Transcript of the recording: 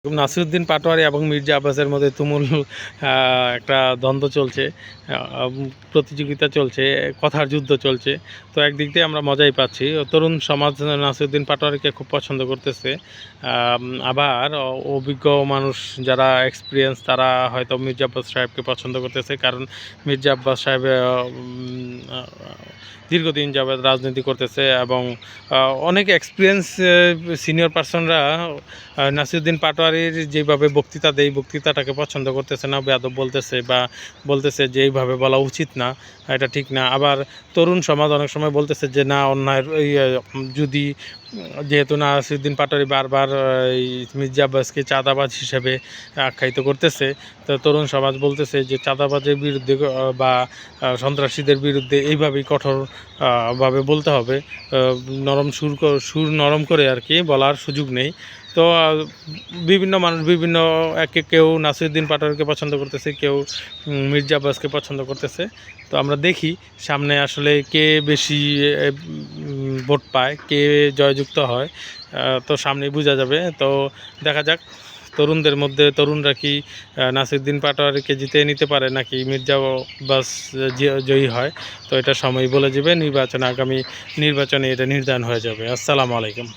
নাসিরউদ্দিন পাটোয়ারি এবং মির্জা আব্বাসের মধ্যে তুমুল একটা দ্বন্দ্ব চলছে, প্রতিযোগিতা চলছে, কথার যুদ্ধ চলছে। তো একদিক দিয়ে আমরা মজাই পাচ্ছি। তরুণ সমাজ নাসিরউদ্দিন পাটোয়ারিকে খুব পছন্দ করতেছে, আবার অভিজ্ঞ মানুষ যারা এক্সপিরিয়েন্স তারা হয়তো মির্জা আব্বাস সাহেবকে পছন্দ করতেছে, কারণ মির্জা আব্বাস সাহেব দীর্ঘদিন যাবৎ রাজনীতি করতেছে এবং অনেক এক্সপিরিয়েন্স সিনিয়র পার্সনরা নাসিরউদ্দিন পাটোয়ারির যেভাবে বক্তৃতা দেয়, বক্তৃতাটাকে পছন্দ করতেছে না, বেয়াদব বলতেছে বা বলতেছে যে এইভাবে বলা উচিত না, এটা ঠিক না। আবার তরুণ সমাজ অনেক সময় বলতেছে যে না, অন্যায়ের যদি যেহেতু নাসিরউদ্দিন পাটোয়ারি বারবার এই মির্জা আব্বাসকে চাঁদাবাজ হিসেবে আখ্যায়িত করতেছে, তো তরুণ সমাজ বলতেছে যে চাঁদাবাজের বিরুদ্ধে বা সন্ত্রাসীদের বিরুদ্ধে এইভাবেই কঠোর ভাবে বলতে হবে, সুর নরম করে আর কি বলার সুযোগ নেই। তো বিভিন্ন মানুষ বিভিন্ন কেউ নাসিরউদ্দিন পাটোয়ারিকে পছন্দ করতেছে, কেউ মির্জা আব্বাসকে পছন্দ করতেছে। তো আমরা দেখি সামনে আসলে কে বেশি ভোট পায়, কে জয়যুক্ত হয়, তো সামনেই বোঝা যাবে। তো দেখা যাক তরুণদের মধ্যে তরুণরা কি নাসিরউদ্দিন পাটোয়ারিকে জিতে নিতে পারে নাকি মির্জা আব্বাস জয়ী হয়। তো এটা সময় বলে যাবে, আগামী নির্বাচনে এটা নির্ধারণ হয়ে যাবে। আসসালামু আলাইকুম।